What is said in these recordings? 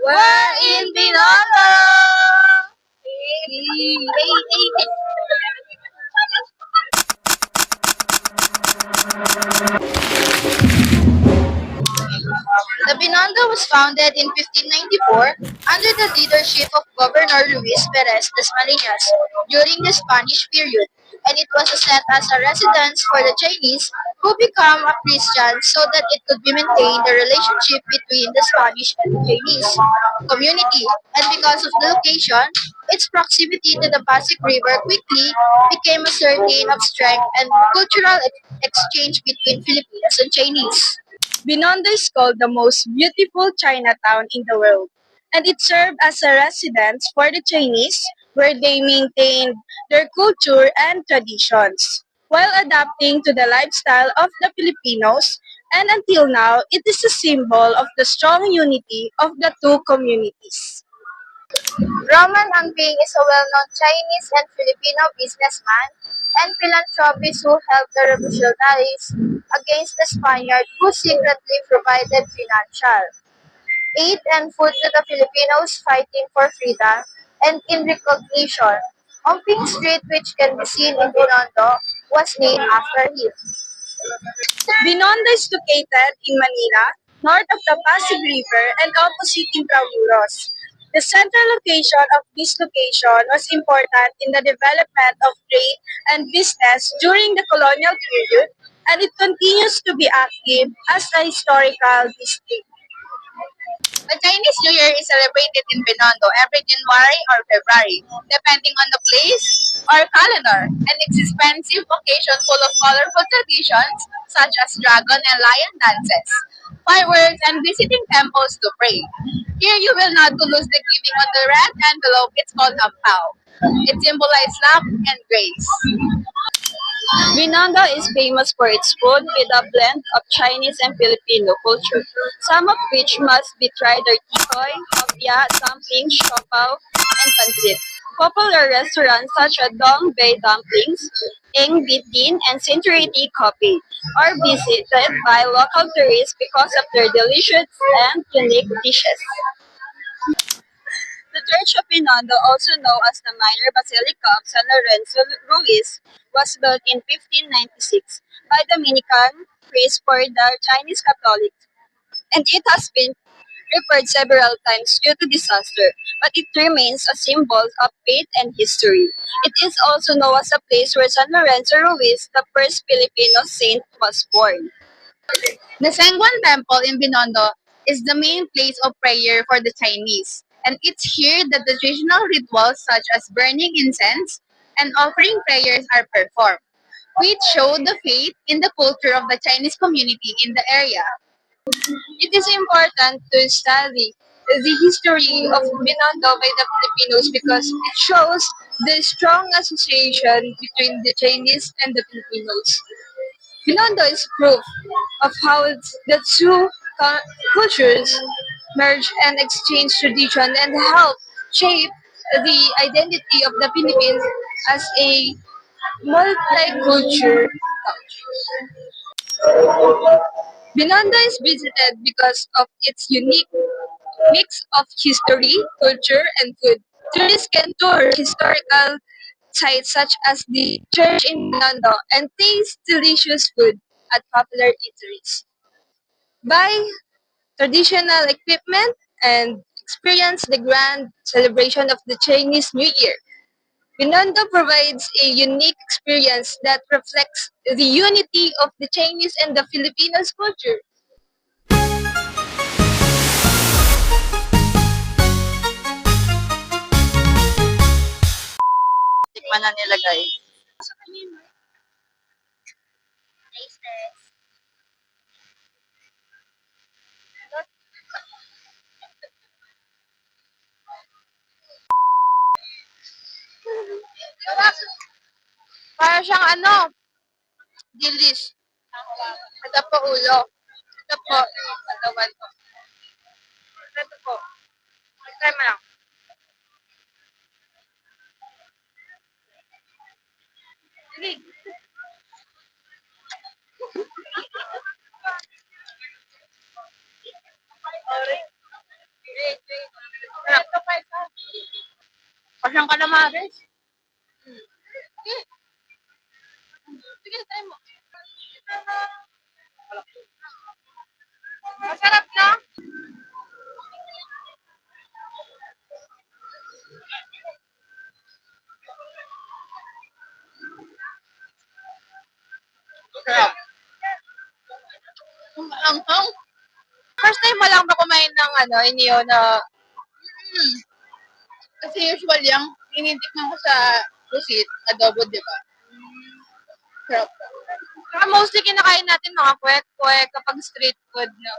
We're in Binondo! The Binondo was founded in 1594 under the leadership of Governor Luis Perez Dasmariñas during the Spanish period, and it was set as a residence for the Chinese who become a Christian so that it could be maintained the relationship between the Spanish and the Chinese community. And because of the location, its proximity to the Pasig River quickly became a certain of strength and cultural exchange between Filipinos and Chinese. Binondo is called the most beautiful Chinatown in the world, and it served as a residence for the Chinese where they maintained their culture and traditions while adapting to the lifestyle of the Filipinos, and until now, it is a symbol of the strong unity of the two communities. Roman Angping is a well-known Chinese and Filipino businessman and philanthropist who helped the revolutionaries against the Spaniards who secretly provided financial aid and food to the Filipinos fighting for freedom and in recognition. Omping Street, which can be seen in Binondo, was named after him. Binondo is located in Manila, north of the Pasig River and opposite Intramuros. The central location of this location was important in the development of trade and business during the colonial period, and it continues to be active as a historical district. The Chinese New Year is celebrated in Binondo every January or February, depending on the place or calendar, and it's expensive occasion full of colorful traditions such as dragon and lion dances, fireworks, and visiting temples to pray. Here you will not to lose the giving on the red envelope. It's called ampao. It symbolizes luck and grace. Binondo is famous for its food with a blend of Chinese and Filipino culture, some of which must be tried are tikoy, hopia, dumplings, siopaw, and pancit. Popular restaurants such as Dong Bay Dumplings, Eng Bitin, and Century Tea Coffee are visited by local tourists because of their delicious and unique dishes. The Church of Binondo, also known as the Minor Basilica of San Lorenzo Ruiz, was built in 1596 by Dominican priests for the Chinese Catholics, and it has been repaired several times due to disaster, but it remains a symbol of faith and history. It is also known as a place where San Lorenzo Ruiz, the first Filipino saint, was born. The Sangwan Temple in Binondo is the main place of prayer for the Chinese, and it's here that the traditional rituals such as burning incense and offering prayers are performed, which show the faith in the culture of the Chinese community in the area. It is important to study the history of Binondo by the Filipinos because it shows the strong association between the Chinese and the Filipinos. Binondo is proof of how the two cultures merge and exchange tradition and help shape the identity of the Philippines as a multicultural country. Binondo is visited because of its unique mix of history, culture, and food. Tourists can tour historical sites such as the church in Binondo and taste delicious food at popular eateries. Buy traditional equipment and experience the grand celebration of the Chinese New Year. Binondo provides a unique experience that reflects the unity of the Chinese and the Filipinos culture. Tikman na nilagay. Para siyang ano, dilis. Ito po ulo. Ito po, katawan ko. Ito po. Try mo lang. Dilig. Orange. Great. Siyang calamares. Sige, try mo. Masarap na. Sarap. Ang first time mo lang ba kumain ng inyo na kasi usually ang tinitikman ko sa Lusit, adobo, di ba? Sarap. Saka mostly kinakain natin mga kwek-kwek kapag street food, no?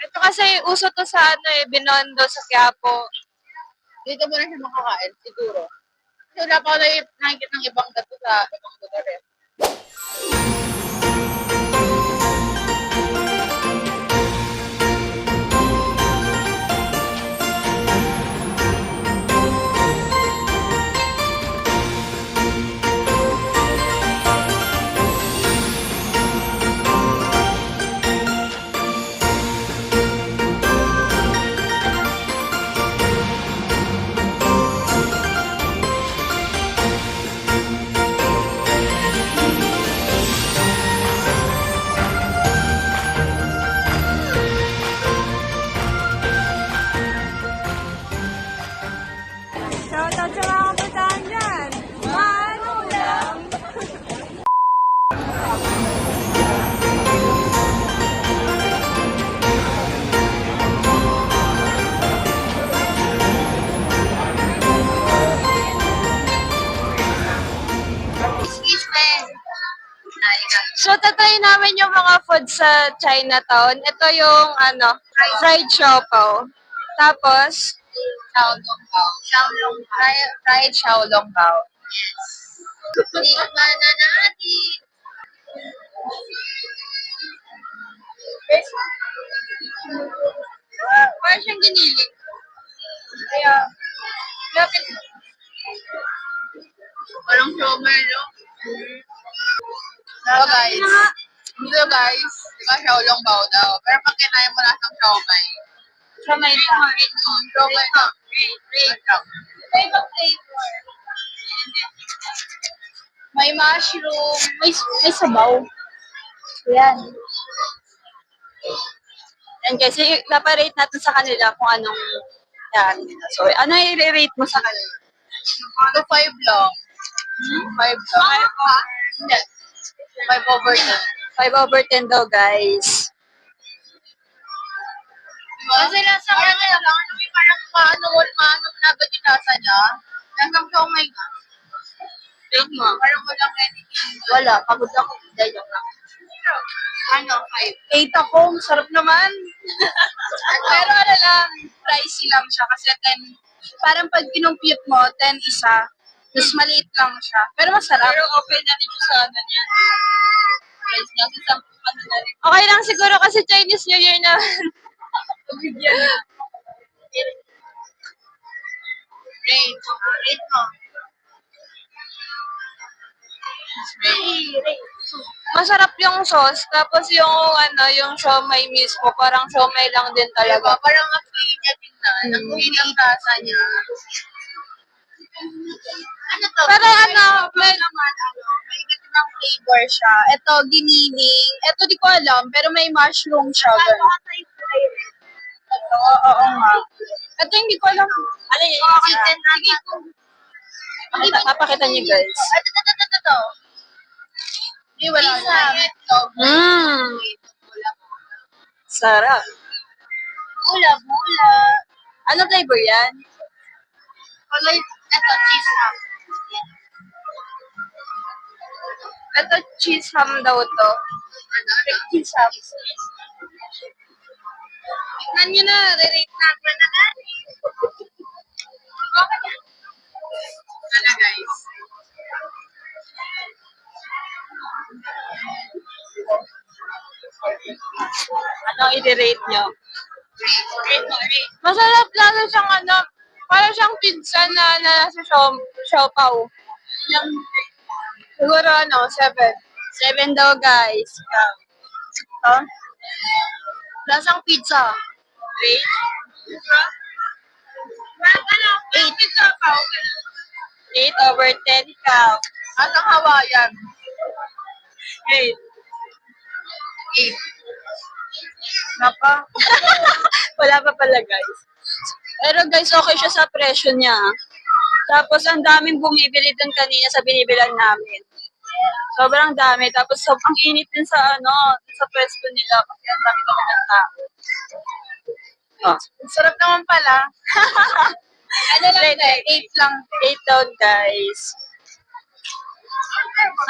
Ito kasi uso to sa Binondo, sa Quiapo. Dito mo na siya makakain, siguro. Kasi wala pa ako nakikita ng ibang dato sa ibang lugar eh. Shoutout sa mga kabataan dyan. Manulang! Excuse me. So, tatry namin yung mga food sa Chinatown. Ito yung, fried siopaw. Tapos, xiaolongbao. Fried xiaolongbao. Yes. Tikman na natin. Parang siyang giniling. Kaya, lapit. Parang siomay, no? So guys, di ba xiaolongbao daw? Pero pag kinain mo lahat ng siomay, siomay lang. Siomay lang. Favorite flavor. May mushroom, may sabaw. Yan. And kasi naparate natin sa kanila kung anong yan. So, ano i-rate mo sa kanila? 5 lang. 5 lang. Hindi. 5 over 10. 5 over 10 daw, guys. Kasi nasa lang, parang maano na ba yung lasa niya? Hanggang siomay nga. Wait mo. Parang walang anything. Wala, pagod ako. Dahil lang. 5. 8 ako, sarap naman. Pero lang, pricey lang siya kasi 10, parang pag kinumpute mo, 10 isa, tapos maliit lang siya. Pero masarap. Pero okay na rin sa niya. Price niya, kasi na rin. Okay lang siguro kasi Chinese New Year na. Bigyan na. Rate mo. Masarap yung sauce, tapos yung yung siomay mismo, parang siomay lang din talaga. Diba? Parang afuyin niya din na, nakuhin ang lasa niya. Ano to? Pero may naman, may iba't ibang flavor siya. Ito, giniling. Ito, di ko alam, pero may mushroom siya. Ito, oo nga. Ito, hindi ko alam. Ano yun? Chicken. Sige, papakita niyo guys. Ito. Hindi, wala na. Sarap. Bula. Ano flavor yan? Ito, cheese ham. Ito, cheese ham daw to. Cheese ham. Tignan nyo na, re-rate natin na nga. Ano guys? Ano i-rate nyo? Masarap lalo siyang parang siyang pizza na nasa siopaw. Siguro 7. 7 daw guys. Ito. Lasang pizza. 8. 8. cow. 8/10 cup. At ang Hawaiian. Great. 8. Napa. Wala pa pala, guys. Pero guys, okay siya sa presyo niya. Tapos, ang daming bumibili dun kanina sa binibilan namin. Sobrang dami. Tapos, ang init din sa sa pwesto nila kasi ang dami talaga ng tao. Oh. Sarap naman pala. Ano lang, 8 lang. 8 daw, guys.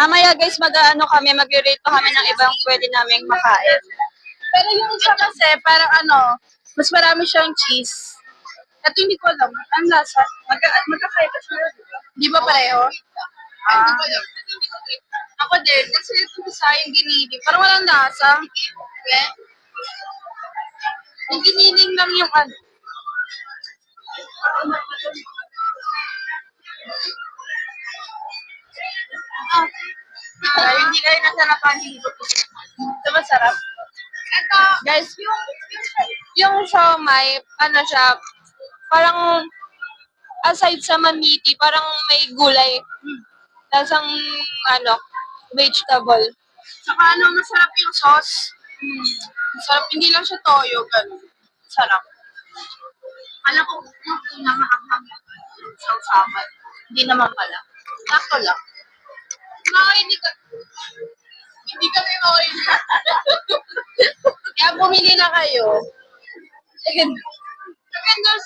Mamaya, guys, mag-rate pa kami ng ibang pwede naming makain. Pero yung isa kasi, parang mas marami siyang cheese. At hindi ko alam, ang lasa, magkakaiba siya. Di ba pareho? Hindi ko alam. Ako din, kasi ito sa yung giniling. Parang walang lasa. Okay? Yung giniling lang yung hindi kayo nasarapan dito. Ito masarap. Ito, guys, yung siomai, siya, parang aside sa mamiti, parang may gulay. Lasang, vegetable. Saka masarap yung sauce. Masarap, hindi lang siya toyo, ganun. Sarap. Alam ko, kung namahanghang yung sausawan. Hindi naman pala. Sakto lang. Hindi kami makinig. Kaya bumili na kayo. Second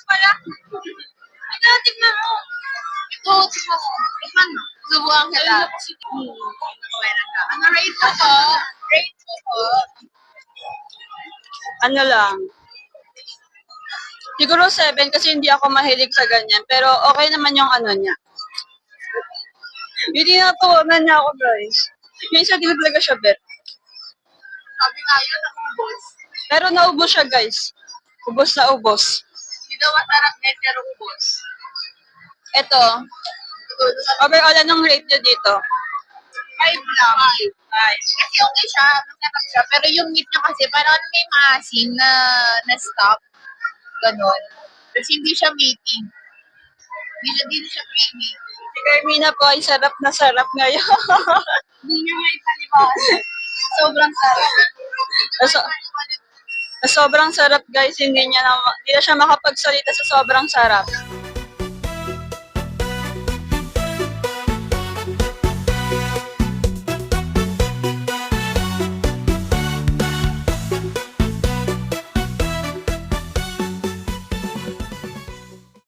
pala. Ito, tignan mo. Ito, tignan mo. Tignan mo. Subukan kita. Ano rate mo to? Rate mo to? Ano lang. Siguro 7 kasi hindi ako mahilig sa ganyan. Pero okay naman yung niya. Hindi natuwanan niya ako, guys. Minsan hindi talaga siya bet. Sabi nga yun, naubos. Pero naubos siya, guys. Ubos na ubos. Hindi daw masarap net, pero ubos. Ito. Overall, anong rate niyo dito? 5 lang. 5. Kasi okay siya, masarap siya. Pero yung meat niya kasi, parang may maasim na stop. Ganon. Kasi hindi siya meaty. Hindi siya creamy. Si Carmina po ay sarap na sarap ngayon. Hindi niya may paliwanag. Sobrang sarap. Sobrang sarap, guys. Hindi na siya makapagsalita sa sobrang sarap.